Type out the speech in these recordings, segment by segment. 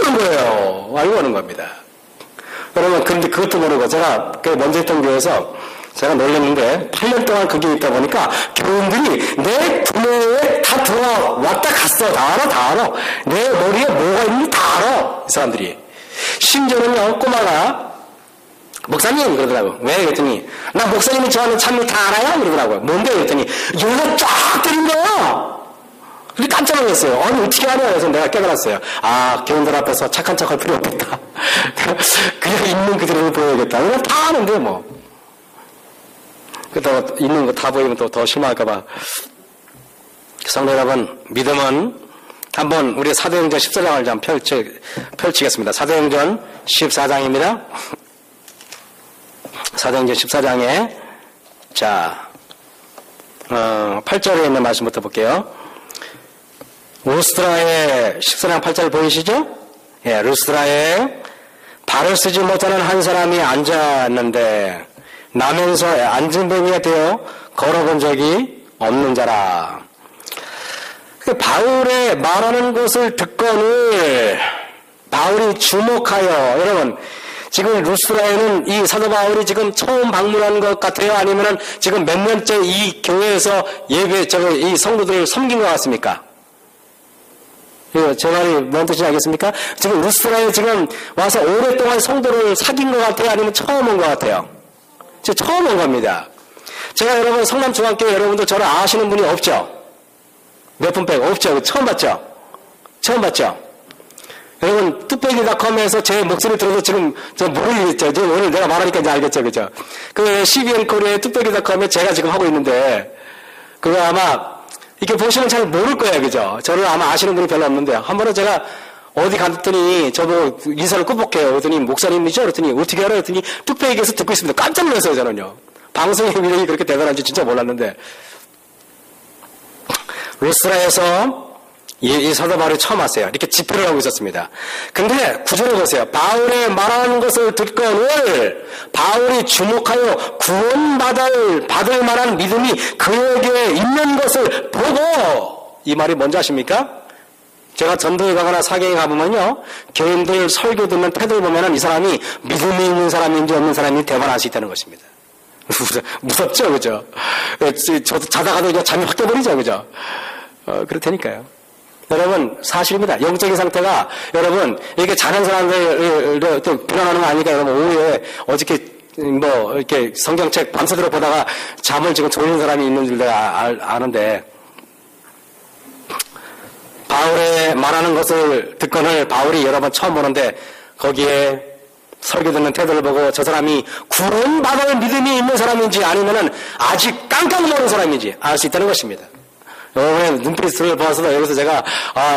오는 거예요. 알고 오는 겁니다. 여러분, 근데 그것도 모르고 제가 먼저 있던 교회에서 제가 놀랐는데 8년 동안 거기에 있다 보니까 교인들이 내 두뇌에 다 들어왔다 갔어. 다 알아. 내 머리에 뭐가 있는지 다 알아. 이 사람들이. 심지어는요, 꼬마가 목사님 그러더라고. 왜? 그랬더니 나 목사님이 좋아하는 찬미 다 알아요? 그러더라고요. 뭔데? 그랬더니 요거 쫙 때린 거야. 그래서 깜짝 놀랐어요. 아니 어떻게 하냐. 그래서 내가 깨달았어요. 아, 교인들 앞에서 착한 척할 필요 없겠다. 그냥 있는 그대로 보여야겠다. 그냥 다 아는데 뭐. 그러다가 있는 거 다 보이면 또 더 실망할까봐. 성도 여러분, 믿음은 한번 우리 사도행전 14장을 좀 펼치겠습니다. 사도행전 14장입니다. 사도행전 14장에 자 8절에 있는 말씀부터 볼게요. 루스드라의 14장 8절 보이시죠? 예, 루스드라에 발을 쓰지 못하는 한 사람이 앉았는데 나면서 앉은뱅이가 되어 걸어본 적이 없는 자라. 바울의 말하는 것을 듣거늘 바울이 주목하여, 여러분 지금 루스드라에는 이 사도 바울이 지금 처음 방문한 것 같아요? 아니면은 지금 몇 년째 이 교회에서 이 성도들을 섬긴 것 같습니까? 제 말이 뭔 뜻인지 알겠습니까? 지금 루스드라에 지금 와서 오랫동안 성도를 사귄 것 같아요? 아니면 처음 온 것 같아요? 처음 온 겁니다. 제가 여러분 성남중앙교회 여러분들 저를 아시는 분이 없죠? 몇 분 빼고 없죠? 처음 봤죠? 처음 봤죠? 여러분 뚝배기닷컴에서 제 목소리 들어서 지금 저 모르겠죠? 오늘 내가 말하니까 이제 알겠죠? 그죠? 그 CBN 코리아의 뚝배기닷컴에 제가 지금 하고 있는데 그거 아마 이렇게 보시면 잘 모를 거예요. 그죠? 저를 아마 아시는 분이 별로 없는데 한 번은 제가 어디 갔더니 저도 인사를 꾸벅해요. 그랬더니 목사님이죠? 그랬더니 어떻게 알아요? 그랬더니 뚝배기에서 듣고 있습니다. 깜짝 놀랐어요. 저는요. 방송의 위력이 그렇게 대단한지 진짜 몰랐는데 루스드라에서 이 사도 바울이 처음 왔어요. 이렇게 집회를 하고 있었습니다. 근데 구절을 보세요. 바울의 말하는 것을 듣거늘 바울이 주목하여 구원받을 만한 믿음이 그에게 있는 것을 보고, 이 말이 뭔지 아십니까? 제가 전도에 가거나 사경에 가보면요, 교인들 설교 듣는 태도를 보면은 이 사람이 믿음이 있는 사람인지 없는 사람인지 대반할 수 있다는 것입니다. 무섭죠, 그죠? 저도 자다가도 그냥 잠이 확 깨버리죠, 그죠? 그렇다니까요. 여러분, 사실입니다. 영적인 상태가, 여러분, 이렇게 자는 사람들 또 불안하는 거 아니니까 여러분, 오후에 어저께 이렇게 성경책 밤새도록 보다가 잠을 지금 졸는 사람이 있는 줄 내가 아는데, 바울의 말하는 것을 듣거늘 바울이 여러 번 처음 보는데, 거기에 설교 듣는 태도를 보고 저 사람이 구원받을 믿음이 있는 사람인지 아니면은 아직 깡깡 모르는 사람인지 알 수 있다는 것입니다. 여러분의 눈빛을 보아서도 여기서 제가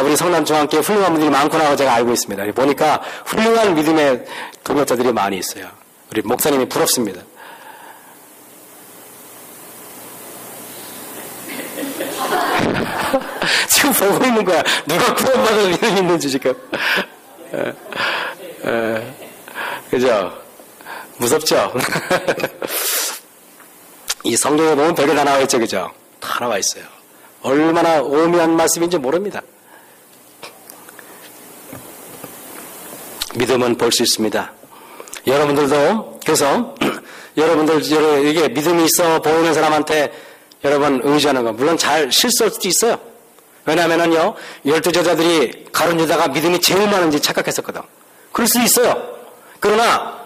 우리 성남중앙교회 훌륭한 분들이 많구나 하고 제가 알고 있습니다. 보니까 훌륭한 믿음의 동역자들이 많이 있어요. 우리 목사님이 부럽습니다. 지금 보고 있는 거야. 누가 구원받을 믿음이 있는지 지금. 그죠? 무섭죠? 이 성경에 보면 별게 다 나와 있죠, 그죠? 다 나와 있어요. 얼마나 오묘한 말씀인지 모릅니다. 믿음은 볼 수 있습니다. 여러분들도, 그래서, 여러분들, 이게 믿음이 있어 보이는 사람한테 여러분 의지하는 거, 물론 잘 실수할 수도 있어요. 왜냐하면요, 12제자들이 가룟 유다가 믿음이 제일 많은지 착각했었거든. 그럴 수 있어요. 그러나,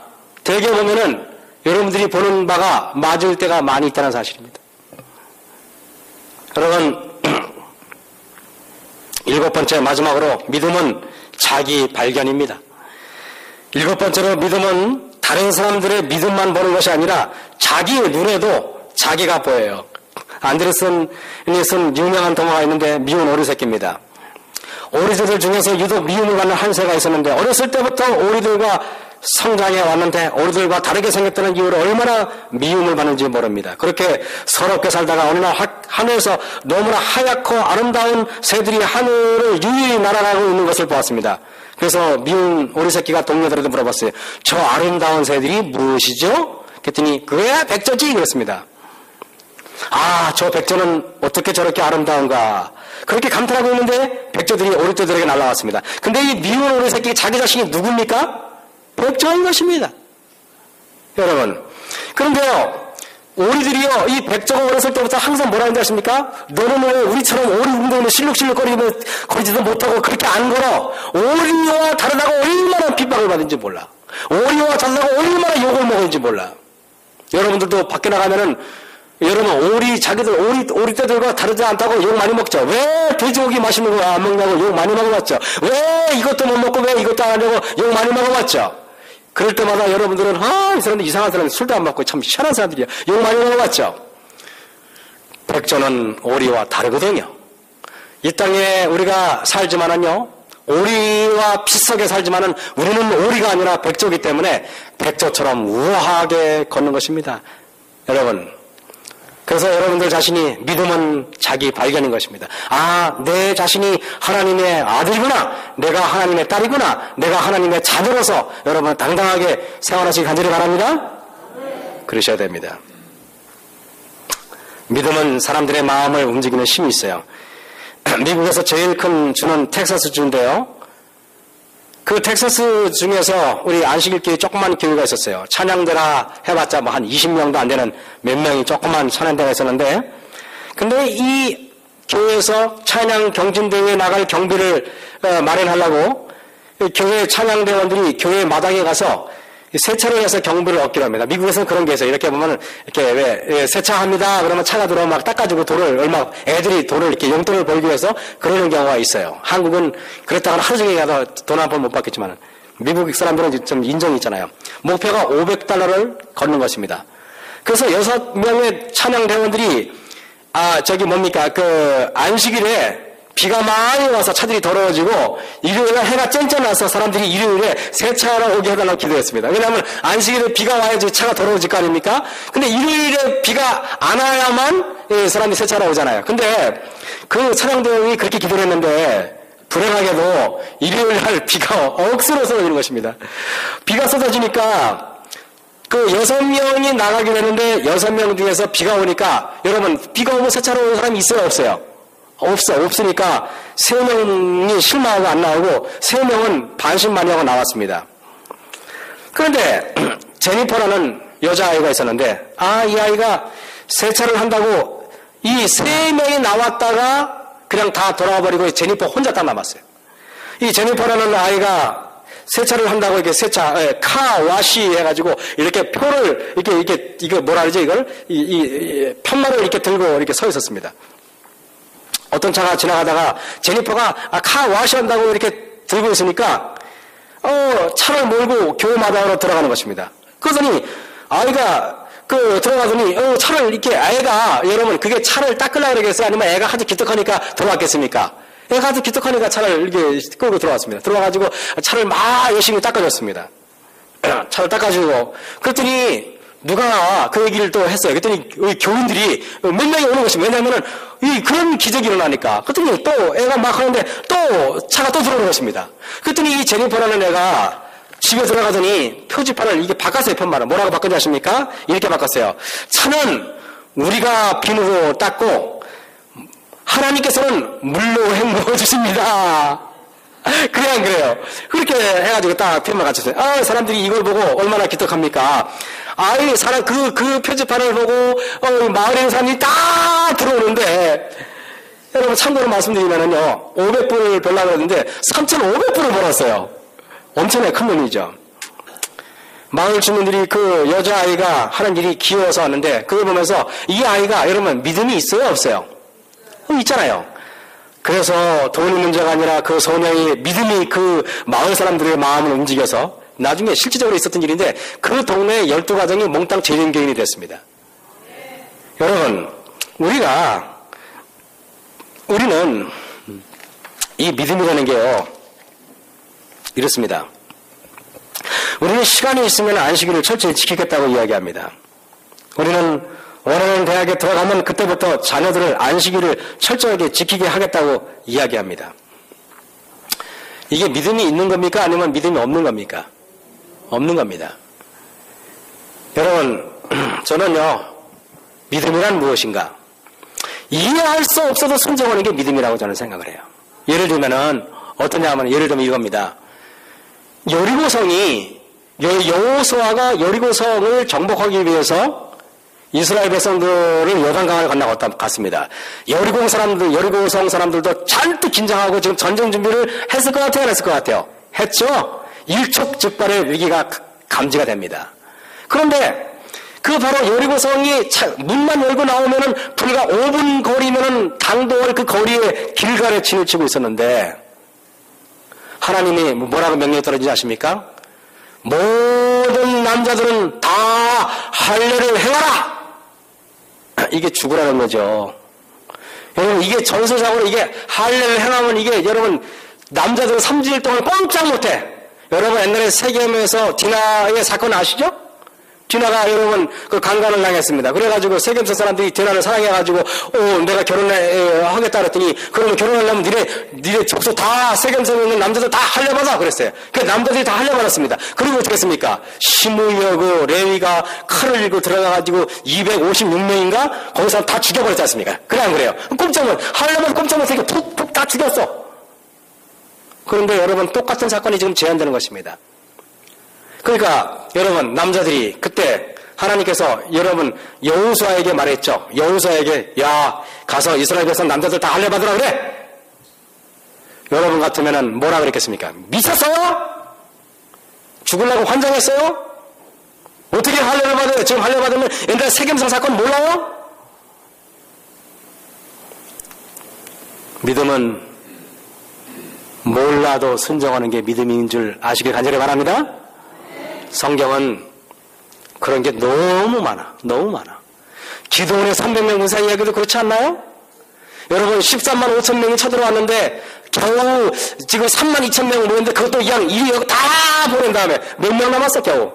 대개 보면은 여러분들이 보는 바가 맞을 때가 많이 있다는 사실입니다. 여러분, 7번째 마지막으로 믿음은 자기 발견입니다. 7번째로 믿음은 다른 사람들의 믿음만 보는 것이 아니라 자기의 눈에도 자기가 보여요. 안드레슨이 쓴 유명한 동화가 있는데 미운 오리새끼입니다. 오리새들 중에서 유독 미움을 받는 한 새가 있었는데 어렸을 때부터 오리들과 성장해 왔는데 오리들과 다르게 생겼다는 이유로 얼마나 미움을 받는지 모릅니다. 그렇게 서럽게 살다가 어느 날 하늘에서 너무나 하얗고 아름다운 새들이 하늘을 유유히 날아가고 있는 것을 보았습니다. 그래서 미운 오리새끼가 동료들한테 물어봤어요. 저 아름다운 새들이 무엇이죠? 그랬더니 그거야 백조지 그랬습니다. 아, 저 백조는 어떻게 저렇게 아름다운가? 그렇게 감탄하고 있는데 백조들이 오리떼들에게 날아왔습니다. 근데 이 미운 오리 새끼 자기 자신이 누굽니까? 백조인 것입니다. 여러분, 그런데요, 오리들이요, 이 백조가 어렸을 때부터 항상 뭐라 하는지 아십니까? 너는 왜 우리처럼 오리 운동을 실룩실룩거리고 거리지도 못하고 그렇게 안 걸어? 오리와 다르다고 얼마나 핍박을 받은지 몰라. 오리와 다르다고 얼마나 욕을 먹은지 몰라. 여러분들도 밖에 나가면은, 여러분, 오리떼들과 다르지 않다고 욕 많이 먹죠? 왜 돼지고기 맛있는 거 안 먹냐고 욕 많이 먹어봤죠? 왜 이것도 못 먹고 왜 이것도 안 하냐고 욕 많이 먹어봤죠? 그럴 때마다 여러분들은 이 사람들 이상한 사람 술도 안 먹고 참 희한한 사람들이야. 욕 많이 먹어봤죠? 백조는 오리와 다르거든요. 이 땅에 우리가 살지만은요, 오리와 비슷하게 살지만은 우리는 오리가 아니라 백조이기 때문에 백조처럼 우아하게 걷는 것입니다. 여러분, 그래서 여러분들 자신이 믿음은 자기 발견인 것입니다. 내 자신이 하나님의 아들이구나, 내가 하나님의 딸이구나, 내가 하나님의 자녀로서 여러분 당당하게 생활하시기 간절히 바랍니다. 그러셔야 됩니다. 믿음은 사람들의 마음을 움직이는 힘이 있어요. 미국에서 제일 큰 주는 텍사스 주인데요, 그 텍사스 중에서 우리 안식일교회 조그만 교회가 있었어요. 찬양대라 해봤자 뭐 한 20명도 안 되는 몇 명이 조그만 찬양대가 있었는데, 근데 이 교회에서 찬양 경진대회에 나갈 경비를 마련하려고 교회 찬양대원들이 교회 마당에 가서 세차를 해서 경비를 얻기로 합니다. 미국에서는 그런 게 있어요. 이렇게 보면은, 이렇게 왜, 세차합니다. 그러면 차가 들어오면 막 닦아주고 애들이 돈을 이렇게 용돈을 벌기 위해서 그러는 경우가 있어요. 한국은 그랬다가는 하루 종일 가서 돈 한 번 못 받겠지만, 미국 사람들은 좀 인정이 있잖아요. 목표가 $500를 걷는 것입니다. 그래서 6명의 찬양대원들이, 안식일에 비가 많이 와서 차들이 더러워지고 일요일에 해가 쨍쨍 나서 사람들이 일요일에 세차하러 오게 해달라고 기도했습니다. 왜냐하면 안식일에 비가 와야지 차가 더러워질 거 아닙니까? 근데 일요일에 비가 안 와야만 사람이 세차하러 오잖아요. 근데 그 찬양대원이 그렇게 기도를 했는데 불행하게도 일요일 날 비가 억수로 쏟아지는 것입니다. 비가 쏟아지니까 그 6명이 나가기로 했는데 6명 중에서 비가 오니까, 여러분, 비가 오면 세차하러 오는 사람이 있어요, 없어요? 없으니까 3명이 실망하고 안 나오고 3명은 반신반의하고 나왔습니다. 그런데 제니퍼라는 여자아이가 있었는데, 이 아이가 세차를 한다고 이 3명이 나왔다가 그냥 다 돌아와 버리고 제니퍼 혼자 딱 남았어요. 이 제니퍼라는 아이가 세차를 한다고 이렇게 카와시 해가지고 이렇게 표를 이게 뭐라 그러지, 이걸? 편말을 이렇게 들고 이렇게 서 있었습니다. 어떤 차가 지나가다가 제니퍼가 카와시 한다고 이렇게 들고 있으니까 차를 몰고 교회 마당으로 들어가는 것입니다. 그러더니 아이가 들어가더니 차를 이렇게, 애가, 여러분, 그게 차를 닦으려고 그러겠어요? 아니면 애가 아주 기특하니까 들어왔겠습니까? 애가 아주 기특하니까 차를 이렇게 끌고 들어왔습니다. 들어와가지고 차를 막 열심히 닦아줬습니다. 차를 닦아주고, 그랬더니 누가 그 얘기를 또 했어요. 그랬더니 교인들이 몇 명이 오는 것입니다. 왜냐하면은 그런 기적이 일어나니까. 그랬더니 또 애가 막 하는데 또 차가 또 들어오는 것입니다. 그랬더니 이 제니퍼라는 애가 집에 들어가더니 표지판을 이게 바꿨어요. 편말을 뭐라고 바꾼지 아십니까? 이렇게 바꿨어요. 차는 우리가 비누로 닦고 하나님께서는 물로 헹궈 주십니다. 그래 안 그래요? 그렇게 해가지고 딱 편말 갖췄어요. 사람들이 이걸 보고 얼마나 기특합니까? 그 표지판을 보고 마을에 있는 사람들이 딱 들어오는데, 여러분 참고로 말씀드리면은요, 500불을 벌라고 했는데 3,500불을 벌었어요. 엄청나게 큰 놈이죠. 마을 주민들이 그 여자아이가 하는 일이 귀여워서 왔는데, 그걸 보면서 이 아이가, 여러분, 믿음이 있어요, 없어요? 있잖아요. 그래서 돈이 문제가 아니라 그 소녀의 믿음이 그 마을 사람들의 마음을 움직여서 나중에 실질적으로 있었던 일인데, 그 동네 12가정이 몽땅 재림교인이 됐습니다. 여러분, 우리는 이 믿음이라는 게요, 이렇습니다. 우리는 시간이 있으면 안식일을 철저히 지키겠다고 이야기합니다. 우리는 원하는 대학에 들어가면 그때부터 자녀들을 안식일을 철저하게 지키게 하겠다고 이야기합니다. 이게 믿음이 있는 겁니까? 아니면 믿음이 없는 겁니까? 없는 겁니다. 여러분, 저는요, 믿음이란 무엇인가? 이해할 수 없어도 순종하는 게 믿음이라고 저는 생각을 해요. 예를 들면은 어떠냐 하면 예를 들면 이겁니다. 여리고성이 여호수아가 여리고성을 정복하기 위해서 이스라엘 백성들을 요단강을 건너갔습니다. 여리고성 사람들도 잔뜩 긴장하고 지금 전쟁 준비를 했을 것 같아요, 안 했을 것 같아요? 했죠? 일촉즉발의 위기가 감지가 됩니다. 그런데 그 바로 여리고성이 문만 열고 나오면은 불과 5분 거리면은 당도할 그 거리에 길갈에 진을 치고 있었는데 하나님이 뭐라고 명령이 떨어지지 아십니까? 모든 남자들은 다 할례를 행하라! 이게 죽으라는 거죠. 여러분, 이게 전소작으로 이게 할례를 행하면 이게 여러분, 남자들은 3주일 동안 꼼짝 못해. 여러분, 옛날에 세겜에서 디나의 사건 아시죠? 디나가 여러분 그 강간을 당했습니다. 그래가지고 세겜서 사람들이 디나를 사랑해가지고 내가 결혼하겠다 그랬더니 그러면 결혼하려면 니네 족속 다 세겜서에 있는 남자들 다 할례받아 그랬어요. 그 남자들이 다 할례받았습니다. 그리고 어떻게 했습니까? 시므이하고 레위가 칼을 들고 들어가가지고 256명인가 거기서 다 죽여버렸지 않습니까? 그래 안 그래요? 꼼짝못 할례받아 꼼짝못 하니까 푹푹 다 죽였어. 그런데 여러분 똑같은 사건이 지금 재현되는 것입니다. 그러니까 여러분 남자들이 그때 하나님께서 여러분 여호수아에게 말했죠. 여호수아에게 야 가서 이스라엘 백성 남자들 다 할례 받으라 그래. 여러분 같으면은 뭐라 그랬겠습니까? 미쳤어요? 죽으려고 환장했어요? 어떻게 할례를 받아요? 지금 할례 받으면 옛날 세겜성 사건 몰라요? 믿음은 몰라도 순종하는 게 믿음인 줄 아시길 간절히 바랍니다. 성경은 그런 게 너무 많아. 너무 많아. 기도원의 300명 군사 이야기도 그렇지 않나요? 여러분 13만 5천 명이 쳐들어왔는데 겨우 지금 3만 2천 명 모였는데 그것도 그냥 이리 다 보낸 다음에 몇 명 남았어 겨우?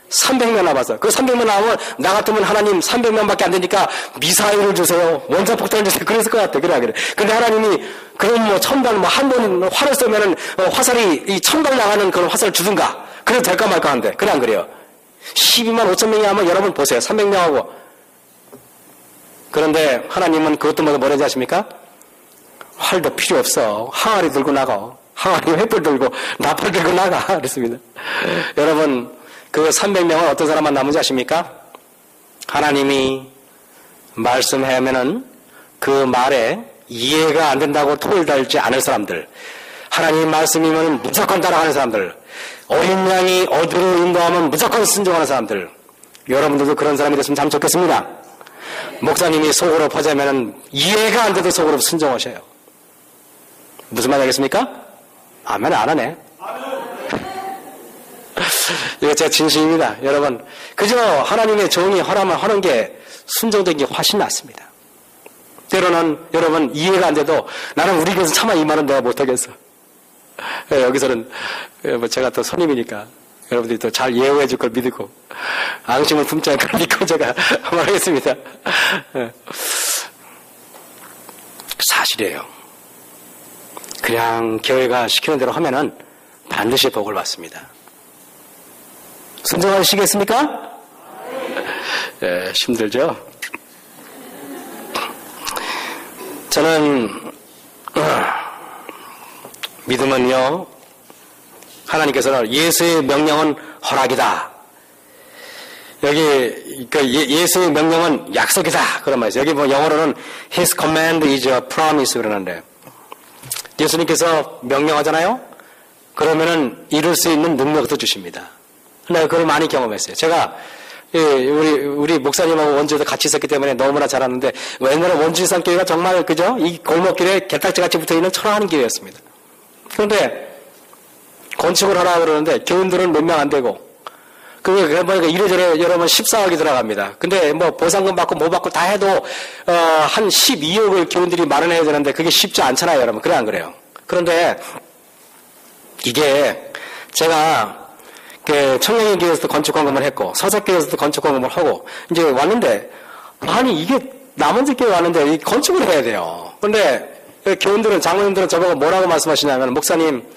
300명 남았어. 그 300명 남으면 나 같으면 하나님 300명밖에 안 되니까 미사일을 주세요. 원자폭탄을 주세요. 그랬을 것 같아. 그래. 근데 하나님이 그럼 뭐 천발 한 번 활을 쏘면은 화살이 이 천발 나가는 그런 화살을 주든가. 그래도 될까 말까 한데. 그래 안 그래요? 12만 5천 명이 하면 여러분 보세요. 300명하고. 그런데 하나님은 그것도 뭐라지 아십니까? 활도 필요 없어. 항아리 들고 나가. 항아리 횃불 들고 나팔 들고 나가. 그랬습니다. 여러분 그 300명은 어떤 사람만 남은지 아십니까? 하나님이 말씀하면은 그 말에 이해가 안 된다고 토를 달지 않을 사람들. 하나님 말씀이면 무조건 따라가는 사람들. 어린 양이 어디로 인도하면 무조건 순종하는 사람들. 여러분들도 그런 사람이 됐으면 참 좋겠습니다. 목사님이 속으로 퍼자면은 이해가 안 돼도 속으로 순종하셔요. 무슨 말 하겠습니까? 아멘 안 하네. 이거 제 진심입니다. 여러분 그저 하나님의 정의 허락만 하는 게 순종된 게 훨씬 낫습니다. 때로는 여러분 이해가 안 돼도 나는 우리 교회에서 차마 이 말은 내가 못하겠어. 여기서는 뭐 제가 또 손님이니까 여러분들이 또 잘 예우해 줄 걸 믿고 앙심을 품지 않을 걸 믿고 제가 말하겠습니다. 사실이에요. 그냥 교회가 시키는 대로 하면은 반드시 복을 받습니다. 순종하시겠습니까? 네, 힘들죠? 저는 믿음은요 하나님께서는 예수의 명령은 허락이다. 여기 예수의 명령은 약속이다 그런 말이죠. 여기 뭐 영어로는 His command is a promise 그러는데 예수님께서 명령하잖아요. 그러면은 이룰 수 있는 능력도 주십니다. 내가 그걸 많이 경험했어요. 제가 우리 목사님하고 원주에도 같이 있었기 때문에 너무나 잘 아는데 옛날에 원주 산교회가 정말 그죠? 이 골목길에 개딱지같이 붙어있는 초라한 교회였습니다. 그런데 건축을 하라 그러는데 교인들은 몇 명 안 되고 그게 보니까 이래저래 여러분 14억이 들어갑니다. 근데 뭐 보상금 받고 뭐 받고 다 해도 한 12억을 교인들이 마련해야 되는데 그게 쉽지 않잖아요, 여러분. 그래 안 그래요? 그런데 이게 제가 청량리교회에서도 건축공금을 했고 서석교회에서도 건축공금을 하고 이제 왔는데 아니 이게 남원집교회 왔는데 이 건축을 해야 돼요. 그런데 교인들은 장로님들은 저보고 뭐라고 말씀하시냐면 목사님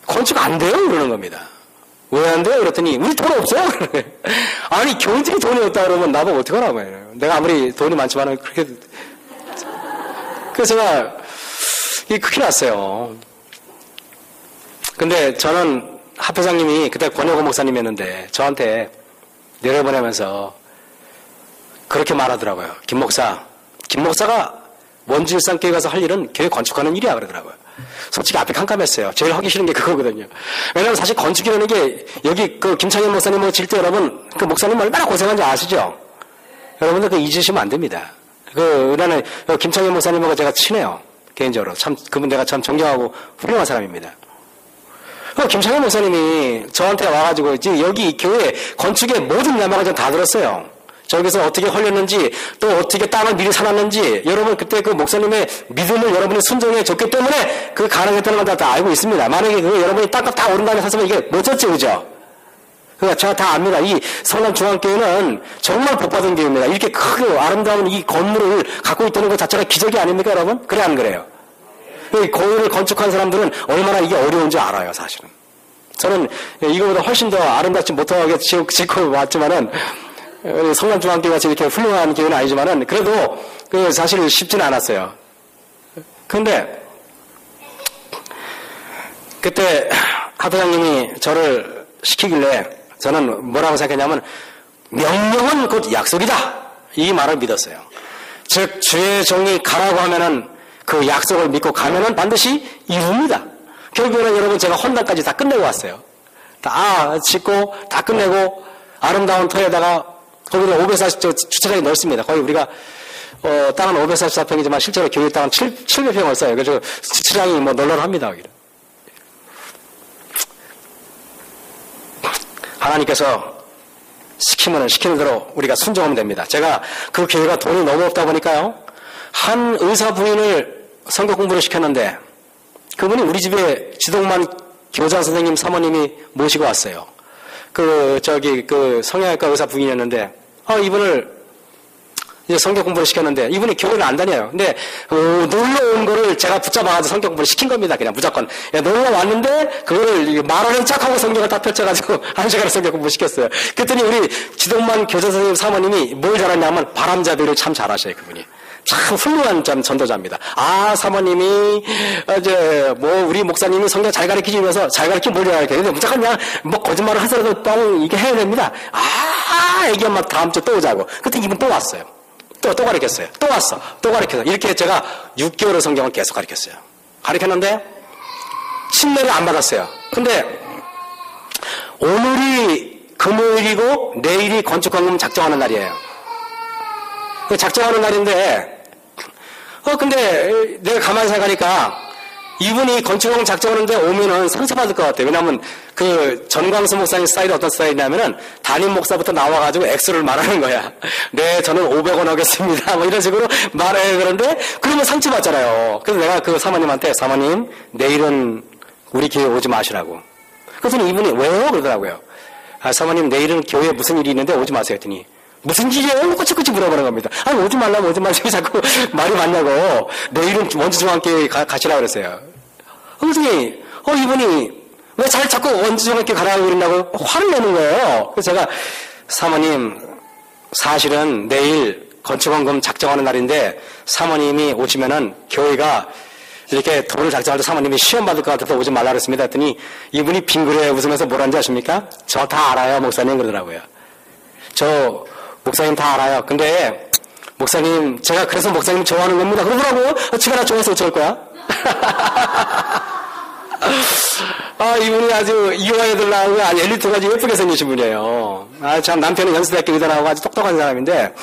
건축 안 돼요 그러는 겁니다. 왜 안 돼요? 그랬더니 우리 돈 없어. 아니 교인들이 돈이 없다 그러면 나보고 어떡하라고 해요. 내가 아무리 돈이 많지만 그렇게 그래서 제가 이게 큰일 났어요. 근데 저는 합회장님이 그때 권혁호 목사님이었는데 저한테 내려보내면서 그렇게 말하더라고요. 김 목사가 원주일상교회 가서 할 일은 교회 건축하는 일이야 그러더라고요. 솔직히 앞에 깜깜했어요. 제일 하기 싫은 게 그거거든요. 왜냐하면 사실 건축이라는 게 여기 그 김창현 목사님 질 때 여러분 그 목사님 얼마나 고생한지 아시죠? 여러분들 그 잊으시면 안 됩니다. 나는 김창현 목사님하고 제가 친해요. 개인적으로 그분 내가 참 존경하고 훌륭한 사람입니다. 김창현 목사님이 저한테 와가지고 여기 교회 건축의 모든 야망을 다 들었어요. 저기서 어떻게 헐렸는지 또 어떻게 땅을 미리 사놨는지 여러분 그때 그 목사님의 믿음을 여러분이 순종해 줬기 때문에 그 가능했다는 걸 다 알고 있습니다. 만약에 그 여러분이 땅값 다 오른 다음에 샀으면 이게 멋졌지 그죠? 그러니까 제가 다 압니다. 이 성남중앙교회는 정말 복받은 교회입니다. 이렇게 크고 아름다운 이 건물을 갖고 있다는 것 자체가 기적이 아닙니까 여러분? 그래 안 그래요? 이 교회를 건축한 사람들은 얼마나 이게 어려운지 알아요 사실은. 저는 이거보다 훨씬 더 아름답지 못하게 짓고 왔지만은 성남중앙교회 같이 이렇게 훌륭한 교회는 아니지만은 그래도 그 사실 쉽지는 않았어요. 그런데 그때 하도장님이 저를 시키길래 저는 뭐라고 생각했냐면 명령은 곧 약속이다 이 말을 믿었어요. 즉 주의 종이 가라고 하면은 그 약속을 믿고 가면은 반드시 이룹니다. 결국에는 여러분 제가 헌당까지 다 끝내고 왔어요. 다 짓고 다 끝내고 아름다운 터에다가 거기는 540조 주차장이 넓습니다. 거의 우리가 땅은 544평이지만 실제로 교회 땅은 700평을 써요. 그래서 주차장이 뭐 널널합니다. 거기는. 하나님께서 시키면 시키는 대로 우리가 순종하면 됩니다. 제가 그 교회가 돈이 너무 없다 보니까요. 한 의사 부인을 성경 공부를 시켰는데 그분이 우리 집에 지동만 교장 선생님 사모님이 모시고 왔어요. 그 성형외과 의사 부인이었는데 이분을 이제 성경 공부를 시켰는데 이분이 교회를 안 다녀요. 근데 놀러 온 거를 제가 붙잡아가지고 성경 공부를 시킨 겁니다. 그냥 무조건. 놀러 왔는데 그거를 말하는 척하고 성경을 다 펼쳐가지고 1시간을 성경 공부 시켰어요. 그랬더니 우리 지동만 교장 선생님 사모님이 뭘 잘하냐면 바람잡이를 참 잘하셔요. 그분이. 참 훌륭한 전도자입니다. 사모님이 우리 목사님이 성경 잘 가르치면서 잘 가르치면 뭘 가르쳐요. 근데 무조건 그냥 거짓말을 하더라도 뻥 이게 해야 됩니다. 애기 엄마 다음 주 또 오자고. 그때 이분 또 왔어요. 또 가르쳤어요. 또 왔어. 또 가르쳤어. 이렇게 제가 6개월의 성경을 계속 가르쳤어요. 가르쳤는데 침례를 안 받았어요. 근데 오늘이 금요일이고 내일이 건축광금 작정하는 날이에요. 작정하는 날인데 근데 내가 가만히 생각하니까 이분이 건축광금 작정하는데 오면은 상처받을 것 같아요. 왜냐하면 그 전광수 목사님 스타일이 어떤 스타일이냐면은 담임 목사부터 나와가지고 액수를 말하는 거야. 네, 저는 500원 하겠습니다. 뭐 이런 식으로 말해야 되는데 그러면 상처받잖아요. 그래서 내가 그 사모님한테 사모님 내일은 우리 교회 오지 마시라고. 그래서 이분이 왜요? 그러더라고요. 사모님 내일은 교회에 무슨 일이 있는데 오지 마세요. 했더니 무슨 일이에요? 꼬치꼬치 물어보는 겁니다. 오지 말라면 오지 마시고 자꾸 말이 많냐고. 내일은 원주중앙교회 가시라고 그랬어요. 그랬더니 이분이 왜 자꾸 원주중앙교회 가라고 그런다고 화를 내는 거예요. 그래서 제가 사모님 사실은 내일 건축원금 작정하는 날인데 사모님이 오시면은 교회가 이렇게 돈을 작정할 때 사모님이 시험 받을 것 같아서 오지 말라 그랬습니다. 했더니 이분이 빙그레 웃으면서 뭐라는지 아십니까? 저 다 알아요 목사님 그러더라고요. 저 목사님 다 알아요. 근데 목사님 제가 그래서 목사님 좋아하는 겁니다. 그러더라고요. 지가 나 좋아해서 어쩔 거야? 이분이 아주 이화여들 나오고 아주 엘리트가 아주 예쁘게 생기신 분이에요. 참 남편은 연수대학교 의대 나오고 아주 똑똑한 사람인데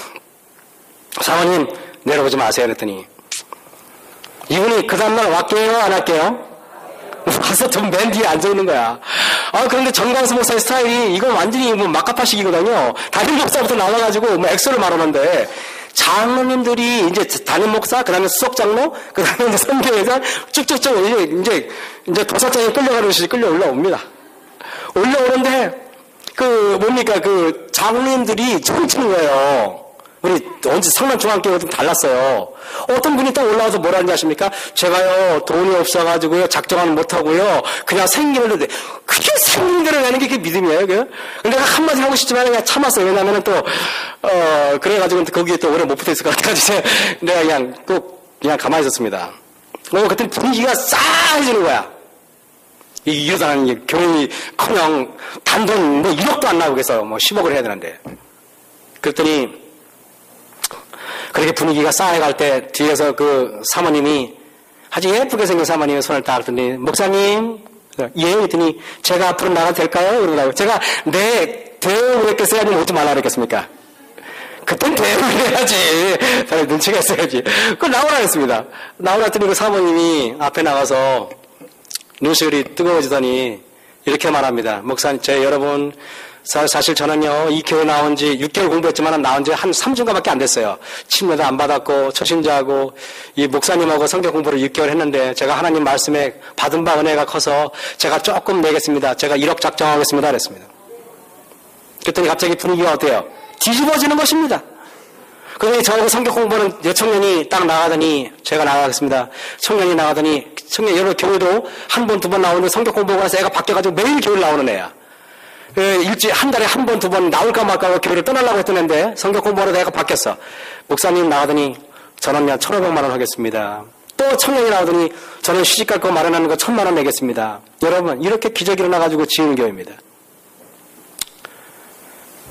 사모님 내려오지 마세요 그랬더니 이분이 그 다음날 왔게요 안 할게요? 와서 좀 맨 뒤에 앉아있는 거야. 그런데 전광수 목사의 스타일이, 이건 완전히 막가파식이거든요. 담임 목사부터 나와가지고, 액수를 말하는데, 장로님들이, 이제 담임 목사, 그 다음에 수석장로, 그 다음에 이제 선교회장, 쭉쭉쭉, 이제 도사장에 끌려 올라옵니다. 올라오는데, 장로님들이 춤추는 거예요. 우리 언제 성남중앙교회가 좀 달랐어요. 어떤 분이 딱 올라와서 뭐라 하는지 아십니까? 제가요 돈이 없어가지고요 작정은 못하고요 그냥 생기는 데 그게 생기는 대로 내는 게 그게 믿음이에요. 근데 내가 한마디 하고 싶지만 그냥 참았어요. 왜냐면은 또 그래가지고 거기에 또 오래 못 붙어 있을 것 같아가지고 내가 그냥 그냥 가만히 있었습니다. 그때 분위기가 싸해지는 거야. 이러다는 교회커녕 단돈 1억도 안 나오고 해서 10억을 해야 되는데. 그랬더니 그렇게 분위기가 싸해갈 때 뒤에서 그 사모님이 아주 예쁘게 생긴 사모님이 손을 딱 들더니 목사님 예 그랬더니 제가 앞으로 나가도 될까요? 그러더라고요. 제가 네 대응을 했겠어요? 아니면 오지 말라 그랬겠습니까? 그땐 대응을 해야지. 다들 눈치가 있어야지. 그걸 나오라 했습니다. 나오라 했더니 그 사모님이 앞에 나가서 눈시울이 뜨거워지더니 이렇게 말합니다. 목사님, 여러분, 사실 저는요, 이 교회 나온 지 6개월 공부했지만 나온 지 한 3주인가밖에 안 됐어요. 침례도 안 받았고, 초신자하고, 이 목사님하고 성경 공부를 6개월 했는데, 제가 하나님 말씀에 받은 바 은혜가 커서 제가 조금 내겠습니다. 제가 1억 작정하겠습니다. 그랬습니다. 그랬더니 갑자기 분위기가 어때요? 뒤집어지는 것입니다. 그러니 저하고 성경 공부하는 여청년이 딱 나가더니 제가 나가겠습니다. 청년이 나가더니 청년 여러 교회도 한 번, 두 번 나오는데 성경 공부하고 나서 애가 바뀌어가지고 매일 교회를 나오는 애야. 일주일에 한 달에 한 번, 두 번 나올까 말까 하고 교회를 떠나려고 했던 애인데 성경 공부하러 애가 바뀌었어. 목사님 나가더니 저는 그냥 1,500만 원 하겠습니다. 또 청년이 나오더니 저는 시집갈 거 마련하는 거 1,000만 원 내겠습니다. 여러분 이렇게 기적이 일어나가지고 지은 교회입니다.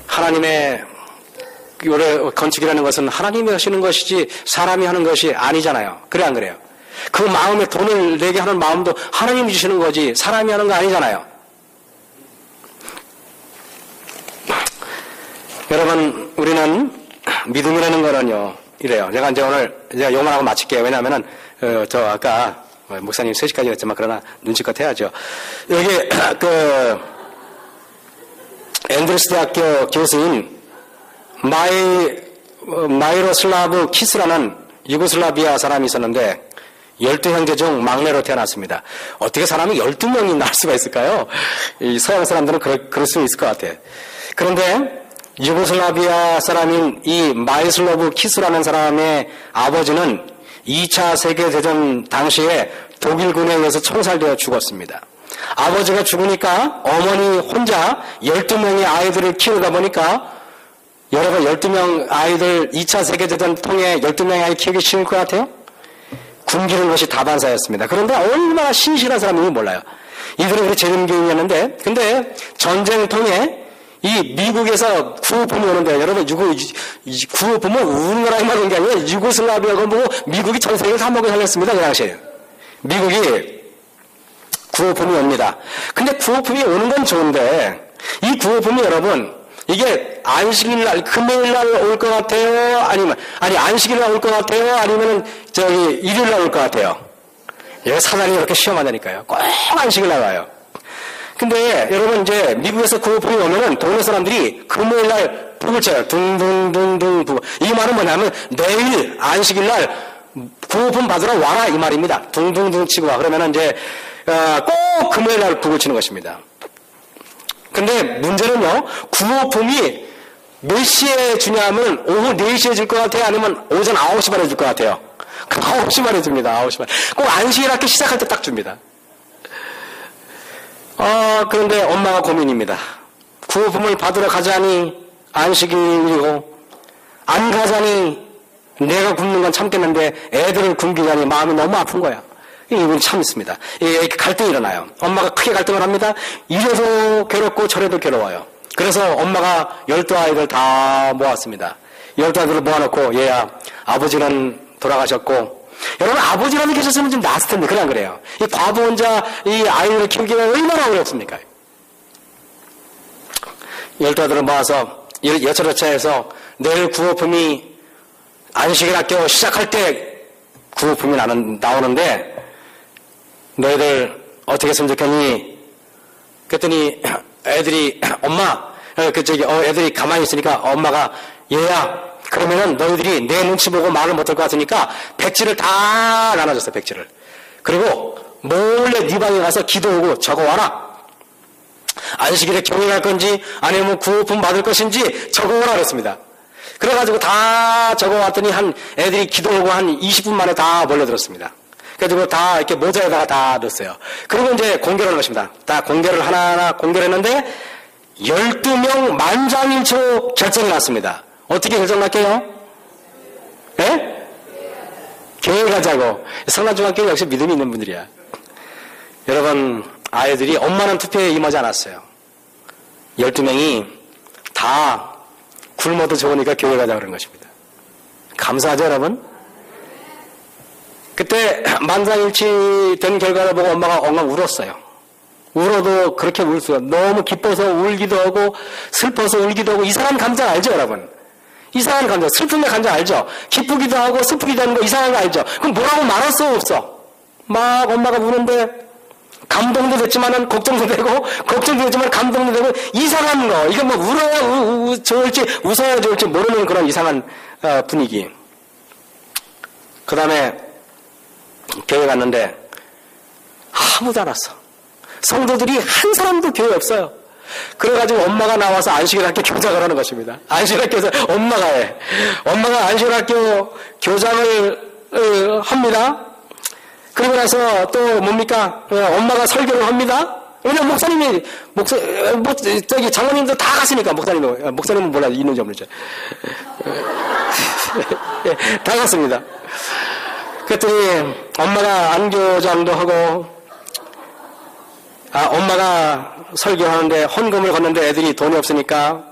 하나님의 건축이라는 것은 하나님이 하시는 것이지 사람이 하는 것이 아니잖아요. 그래 안 그래요? 그 마음에 돈을 내게 하는 마음도 하나님이 주시는 거지 사람이 하는 거 아니잖아요. 여러분 우리는 믿음이라는 거는요 이래요. 제가 이제 오늘 제가 요만하고 마칠게요. 왜냐하면은 저 아까 목사님 3시까지 했지만 그러나 눈치껏 해야죠. 여기 그 앤드루스 대학교 교수인 마이로슬라브 키스라는 유고슬라비아 사람이 있었는데 12형제 중 막내로 태어났습니다. 어떻게 사람이 12명이 날 수가 있을까요? 이 서양 사람들은 그럴 수 있을 것 같아요. 그런데 유고슬라비아 사람인 이 마이슬로브 키스라는 사람의 아버지는 2차 세계대전 당시에 독일군에 의해서 총살되어 죽었습니다. 아버지가 죽으니까 어머니 혼자 12명의 아이들을 키우다 보니까 여러분 12명 아이들 2차 세계대전 통해 12명의 아이 키우기 쉬울 것 같아요? 굶기는 것이 다반사였습니다. 그런데 얼마나 신실한 사람인지 몰라요. 이들은 우리 재림교인이었는데 근데 전쟁 통해 이 미국에서 구호품이 오는데 여러분 구호품은 우리나라에만 온 게 아니라 유고슬라비아가 뭐 미국이 전 세계를 다 먹여 살렸습니다. 그 당시에 미국이 구호품이 옵니다. 근데 구호품이 오는 건 좋은데 이 구호품이 여러분 이게 안식일날 금요일날 올 것 같아요? 아니 안식일날 올 것 같아요? 아니면은 일요일날 올 것 같아요? 예, 사단이 이렇게 시험하다니까요. 꼭 안식일날 와요. 근데 여러분 이제 미국에서 구호품이 오면은 동네 사람들이 금요일날 북을 쳐요. 둥둥둥둥 북. 이 말은 뭐냐면 내일 안식일날 구호품 받으러 와라 이 말입니다. 둥둥둥 치고 와. 그러면은 이제 꼭 금요일날 북을 치는 것입니다. 근데 문제는요, 구호품이 몇 시에 주냐면 오후 4시에 줄 것 같아요? 아니면 오전 9시 반에 줄 것 같아요? 9시 반에 줍니다. 9시 반. 꼭 안식일 학교 시작할 때 딱 줍니다. 그런데 엄마가 고민입니다. 구호품을 받으러 가자니 안식일이고 안 가자니 내가 굶는 건 참겠는데 애들을 굶기자니 마음이 너무 아픈 거야. 이건 참 있습니다. 이렇게 갈등이 일어나요. 엄마가 크게 갈등을 합니다. 이래도 괴롭고 저래도 괴로워요. 그래서 엄마가 12아이들 다 모았습니다. 12아이들을 모아놓고 얘야 아버지는 돌아가셨고 여러분 아버지라도 계셨으면 좀 나았을 텐데 그냥 그래요. 이 과부 혼자 이 아이를 키우기가 얼마나 어렵습니까? 12아이들을 모아서 여차저차해서 내일 구호품이 안식일 학교 시작할 때 구호품이 나오는데 너희들 어떻게 했으면 좋겠니? 그랬더니 애들이 엄마 애들이 가만히 있으니까 엄마가 얘야 그러면은 너희들이 내 눈치 보고 말을 못할 것 같으니까 백지를 다 나눠줬어요. 백지를. 그리고 몰래 네 방에 가서 기도하고 적어와라. 안식일에 교회 갈 건지 아니면 구호품 받을 것인지 적어오라 그랬습니다. 그래가지고 다 적어왔더니 애들이 기도하고 한 20분 만에 다 몰려들었습니다. 그래가지고 다 이렇게 모자에다가 다 넣었어요. 그리고 이제 공개를 한 것입니다. 다 공개를 하나하나 공개를 했는데 12명 만장일치로 결정이 났습니다. 어떻게 결정 났게요? 예? 교회 가자고. 성남중학교 역시 믿음이 있는 분들이야. 여러분, 아이들이 엄마는 투표에 임하지 않았어요. 12명이 다 굶어도 좋으니까 교회 가자 그런 것입니다. 감사하죠, 여러분? 그때 만장일치 된 결과를 보고 엄마가 엉엉 울었어요. 울어도 그렇게 울 수가, 너무 기뻐서 울기도 하고 슬퍼서 울기도 하고. 이상한 감정 알죠, 여러분? 이상한 감정, 슬픔의 감정 알죠? 기쁘기도 하고 슬프기도 하는 거 이상한 거 알죠? 그럼 뭐라고 말할 수 없어. 막 엄마가 우는데 감동도 됐지만은 걱정도 되고, 걱정도 되지만 감동도 되고, 이상한 거. 이거 뭐 울어야 좋을지 웃어야 좋을지 모르는 그런 이상한 분위기. 그 다음에 교회 갔는데 아무도 안 왔어. 성도들이 한 사람도 교회에 없어요. 그래가지고 엄마가 나와서 안식일학교 교장을 하는 것입니다. 안식일학교에서 엄마가 해. 엄마가 안식일학교 교장을 합니다. 그리고 나서 또 뭡니까? 엄마가 설교를 합니다. 왜냐면 목사님이, 저기 장로님도 다 갔으니까, 목사님은 몰라, 있는지 없는지. 다 갔습니다. 그랬더니 엄마가 안교장도 하고, 엄마가 설교하는데 헌금을 걷는데 애들이 돈이 없으니까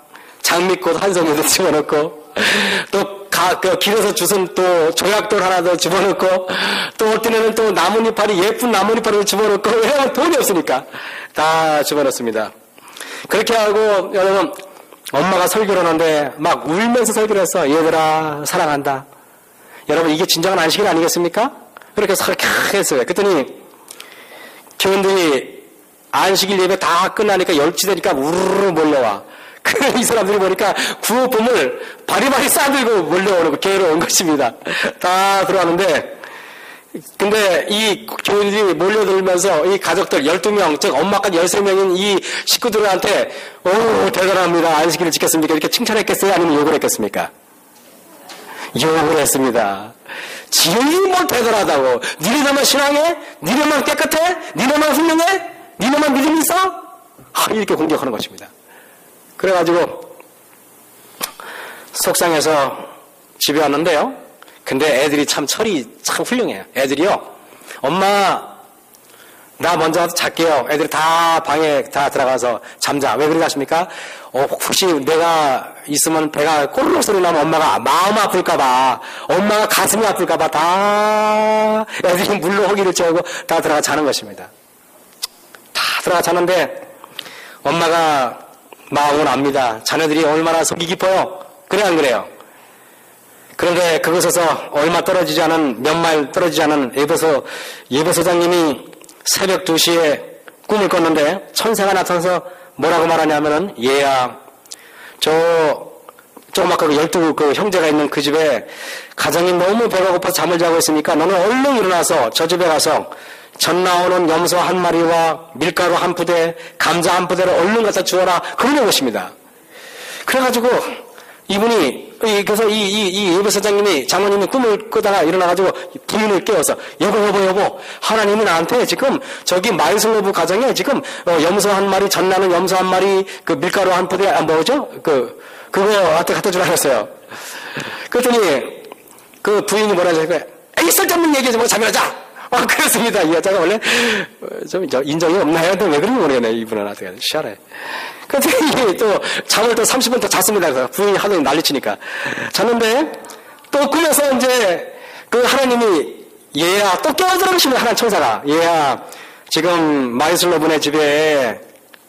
장미꽃 한 송이도 집어넣고, 또 길에서 주신 또 조약돌 하나 더 집어넣고, 또 어떤 애는 또 나뭇잎파리, 예쁜 나뭇잎파리를 집어넣고, 왜냐면 돈이 없으니까 다 집어넣습니다. 그렇게 하고 여러분, 엄마가 설교를 하는데 막 울면서 설교를 했어. 얘들아 사랑한다. 여러분, 이게 진정한 안식일 아니겠습니까? 그렇게 했어요. 그랬더니 교인들이 안식일 예배 다 끝나니까 10시 되니까 우르르 몰려와. 이 사람들이 보니까 구호품을 바리바리 싸들고 몰려오는 교회로 온 것입니다. 다 들어왔는데, 근데 이 교인들이 몰려들면서 이 가족들 12명, 즉 엄마까지 13명인 이 식구들한테 오 대단합니다. 안식일을 지켰습니까? 이렇게 칭찬했겠어요? 아니면 욕을 했겠습니까? 욕을 했습니다. 지혜이 뭐 대단하다고. 니네만 신앙해? 니네만 깨끗해? 니네만 훌륭해? 니네만 믿음이 있어? 이렇게 공격하는 것입니다. 그래가지고 속상해서 집에 왔는데요. 근데 애들이 참 철이 참 훌륭해요. 애들이요. 엄마 나 먼저 잘게요. 애들이 다 방에 다 들어가서 잠자. 왜 그러지 않습니까? 혹시 내가 있으면 배가 꼬르륵 소리 나면 엄마가 마음 아플까봐, 엄마가 가슴이 아플까봐 다 애들이 물로 허기를 채우고 다 들어가 자는 것입니다. 다 들어가 자는데 엄마가 마음은 압니다. 자녀들이 얼마나 속이 깊어요. 그래 안 그래요? 그런데 그곳에서 얼마 떨어지지 않은, 몇 마일 떨어지지 않은 예배소장님이 새벽 2시에 꿈을 꿨는데 천사가 나타나서 뭐라고 말하냐면은, 얘야, 조그맣게 12 형제가 있는 그 집에 가정이 너무 배가 고파서 잠을 자고 있으니까 너는 얼른 일어나서 저 집에 가서 전 나오는 염소 한 마리와 밀가루 한 푸대, 감자 한 푸대를 얼른 갖다 주어라. 그러는 것입니다. 그래가지고 이분이, 그래서 이 예배소장님이, 장모님이 꿈을 꾸다가 일어나가지고 부인을 깨워서, 여보, 하나님이 나한테 지금 저기 마이슬로브 가정에 지금 염소 한 마리, 전 나는 염소 한 마리, 그 밀가루 한 푸대, 뭐죠? 그거한테 갖다 주라 했어요. 그랬더니 그 부인이 뭐라 하니까, 에이, 쓸데없는 얘기하지 말고 잠이 나자! 그렇습니다. 이 여자가 원래 좀 인정이 없나요? 왜 그런지 모르겠네. 이분은 어떻게 시원해. 그랬더니 또 잠을 또 30분 더 잤습니다. 그래서 부인이 하도 난리치니까 잤는데 또 꿈에서 이제 그 하나님이, 얘야, 또 깨어들으십니다. 하나님 천사가. 얘야, 지금 마이슬로분의 집에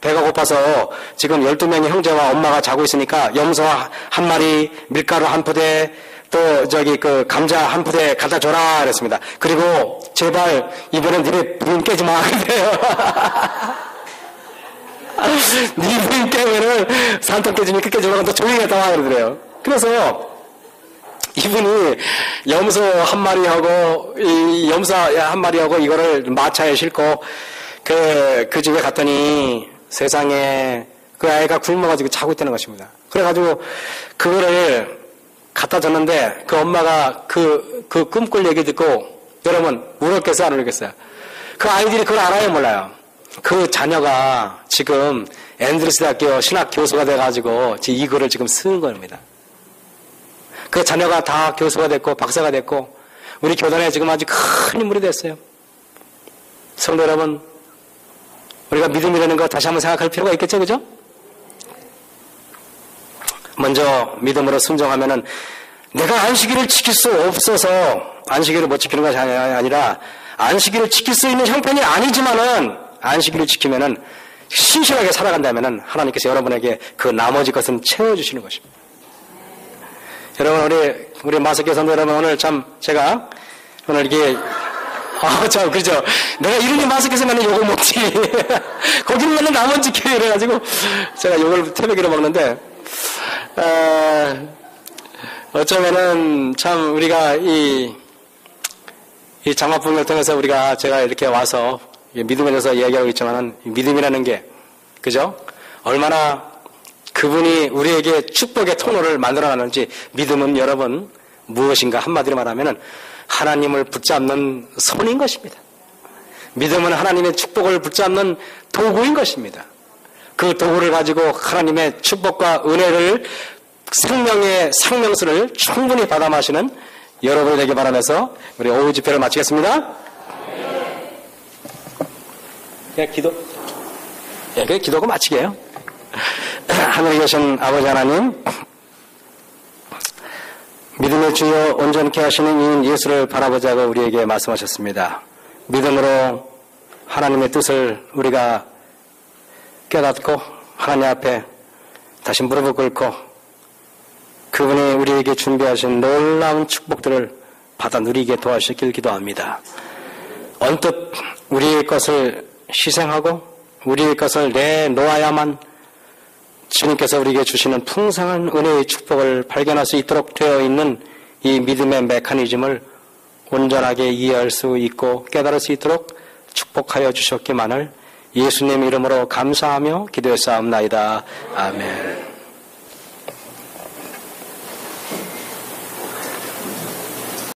배가 고파서 지금 12명의 형제와 엄마가 자고 있으니까 염소 한 마리, 밀가루 한 푸대, 또 그 감자 한 푸대 갖다 줘라 그랬습니다. 그리고 제발 이번엔 니네 부인 깨지 마 그래요. 니 부인 깨면은 산통 깨지니까 깨지라고 또 조용히 했다 와 그러더래요. 그래서 이분이 염소 한 마리하고 이 염소 한 마리하고 이거를 마차에 싣고 그 집에 갔더니 세상에 그 아이가 굶어가지고 자고 있다는 것입니다. 그래가지고 그거를 갖다 줬는데 그 엄마가 그 꿈꿀 얘기 듣고, 여러분 울었겠어요 안 울었겠어요? 그 아이들이 그걸 알아요 몰라요? 그 자녀가 지금 앤드루스 대학교 신학 교수가 돼가지고 이 글을 지금 쓰는 겁니다. 그 자녀가 다 교수가 됐고 박사가 됐고 우리 교단에 지금 아주 큰 인물이 됐어요. 성도 여러분, 우리가 믿음이라는 거 다시 한번 생각할 필요가 있겠죠, 그죠? 먼저 믿음으로 순종하면은 내가 안식일을 지킬 수 없어서 안식일을 못 지키는 것이 아니라 안식일을 지킬 수 있는 형편이 아니지만은 안식일을 지키면은 신실하게 살아간다면은 하나님께서 여러분에게 그 나머지 것은 채워주시는 것입니다. 여러분, 우리 마석교 성도 여러분, 오늘 참 제가 오늘 이게 그죠. 내가 이름이 마석교에서는 욕을 먹지. 거기는 맨날 나만 지켜요. 이래가지고 제가 욕을 태백이로 먹는데, 어쩌면은 참 우리가 이 장마풍을 통해서 제가 이렇게 와서 믿음에 대해서 이야기하고 있지만은 믿음이라는 게, 그죠? 얼마나 그분이 우리에게 축복의 통로를 만들어놨는지. 믿음은 여러분 무엇인가 한마디로 말하면은 하나님을 붙잡는 손인 것입니다. 믿음은 하나님의 축복을 붙잡는 도구인 것입니다. 그 도구를 가지고 하나님의 축복과 은혜를 생명의 생명수를 충분히 받아 마시는 여러분이 되길 바라면서 우리 오후 집회를 마치겠습니다. 그냥 기도하고 마치게요. 하늘에 계신 아버지 하나님, 믿음의 주여 온전케 하시는 이인 예수를 바라보자고 우리에게 말씀하셨습니다. 믿음으로 하나님의 뜻을 우리가 깨닫고 하나님 앞에 다시 무릎을 꿇고 그분이 우리에게 준비하신 놀라운 축복들을 받아 누리게 도와주시길 기도합니다. 언뜻 우리의 것을 희생하고 우리의 것을 내놓아야만 주님께서 우리에게 주시는 풍성한 은혜의 축복을 발견할 수 있도록 되어 있는 이 믿음의 메커니즘을 온전하게 이해할 수 있고 깨달을 수 있도록 축복하여 주셨기만을 예수님 이름으로 감사하며 기도했사옵나이다. 아멘.